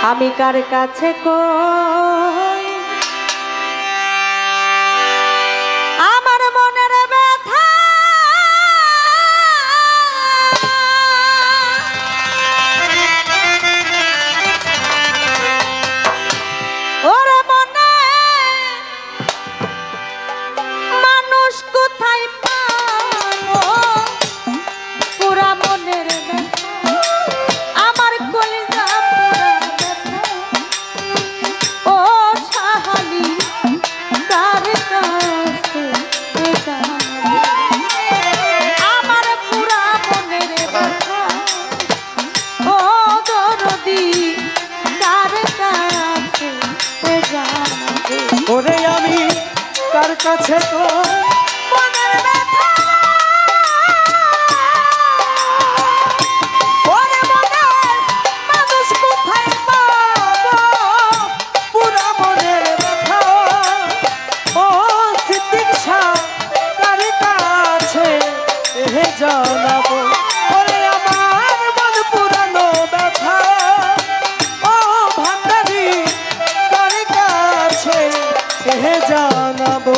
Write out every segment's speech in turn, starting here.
আমি কার কাছে কই আমার মনের ব্যথা ওরে মনে মানুষ কোথায় পাবো পুরা মনের ব্যথা আমার কলিজা পুরা ব্যথা ও সাহালি কার কাছে আমার পুরা মনের ব্যথা ও দরদি কার কাছে জানাবে ওরে আমি কার কাছে মনের ব্যথা ওরে মনের মানুষ কোথায় পাবো পুরা মনের ব্যথা ও চিকিৎসা কার কাছে জানাবো ওরে আমার মন পুরানো ব্যথা ও ভান্ডারি কার কাছে জানাবো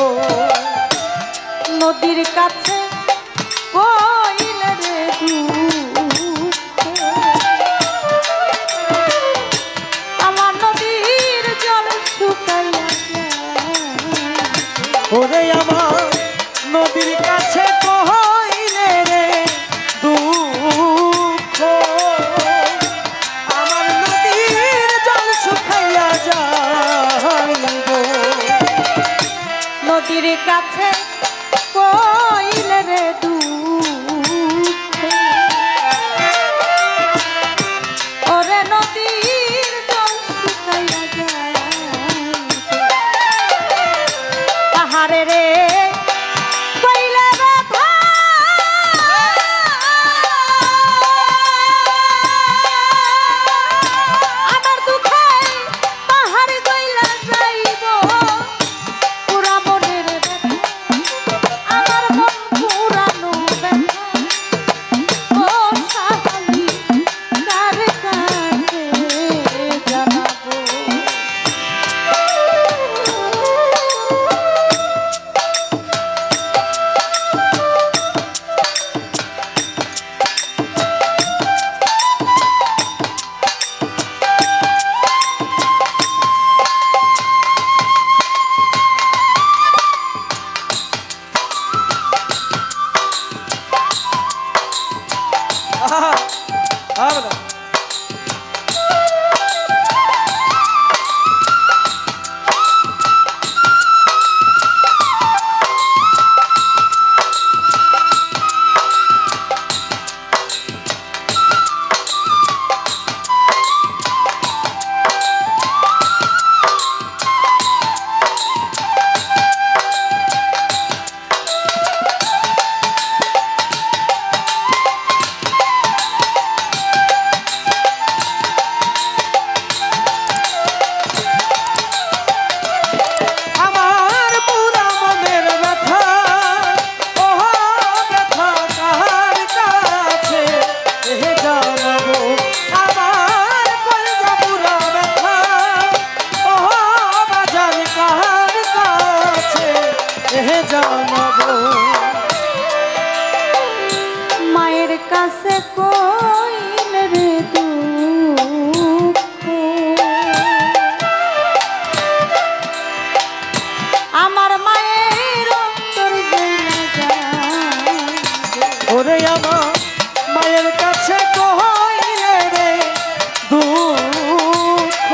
নদীর কাছে কইলে রে দুঃখে আমার নদীর জল শুকাইয়া যায় ওরে আমার নদীর কাছে কইলে রে দুঃখ আমার নদীর জল শুকাইয়া যাইব নদীর কাছে কইলে রে দুঃখে ওরে নদীর জল শুকাইয়া যায় পাহাড়ে রে কইলে ব্যথা আমার দুঃখে পাহাড় গইলা যাইব পুরা মনের ব্যথা আমার মন পুরানো ব্যথা ও সাহালি কার কাছে জানাবো আমার পুরা মনের ব্যথা ও ব্যথা কার কাছে জানাবো আমার কলিজা পুরা ব্যথা ও বাজার কার কাছে জানাবো মায়ের কাছে কইলে রে দুঃখ আমার মায়ের অন্তর জ্বলে যায় ওরে আমার মায়ের কাছে কইলে রে দুঃখ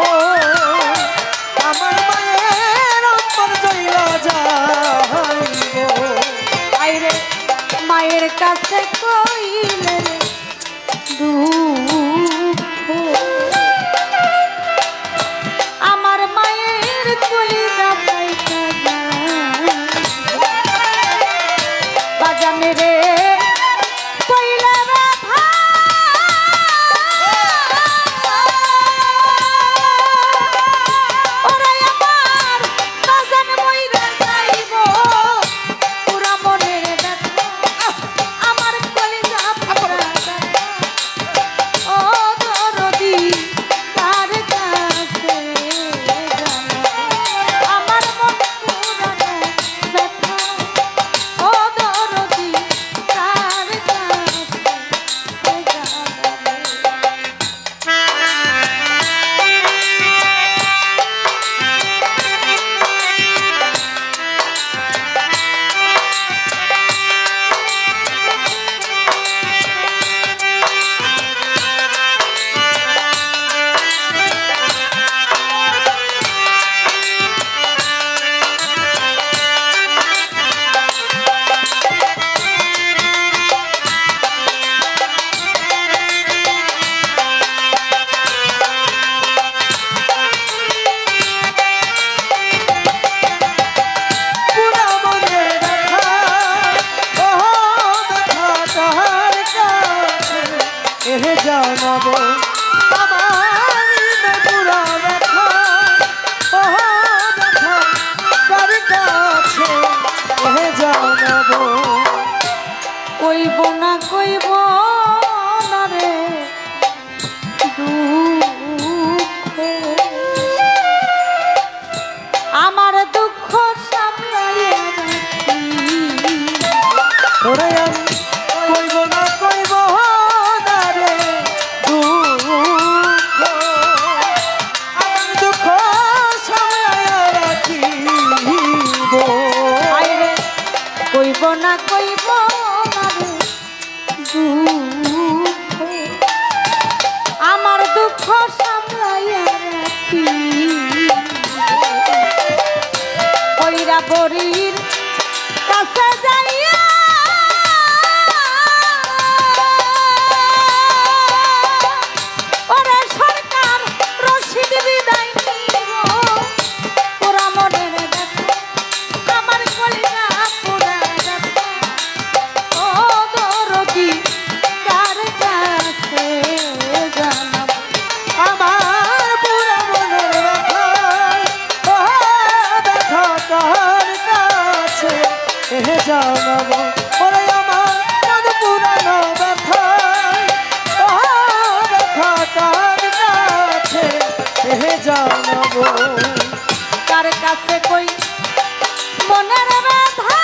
আমার মায়ের অন্তর জ্বলা যাইব আইরে মায়ের কাছে কইলে রে দুঃখ আমার মায়ের কলিজা পাইতা যায় বাজানে রে কইলে ব্যথা ওরে আমার বাজান মইরা যাইব পুরা মনের ব্যথা আমার কলিজা সাগরীর কাছে যাইয়া ওরে সরকার রশিদ বিদায় নিব পুরা মনের দেখো আমার কলিজা পুরা দেখো ও দরদি কার কাছে জানাবো আমার পুরা মনের ব্যথা ও ব্যথা কার কাছে জানাবো ওরে আমার মন পুরানো ব্যথা ও ব্যথা কার কাছে জানাবো কার কাছে কই মনের ব্যথা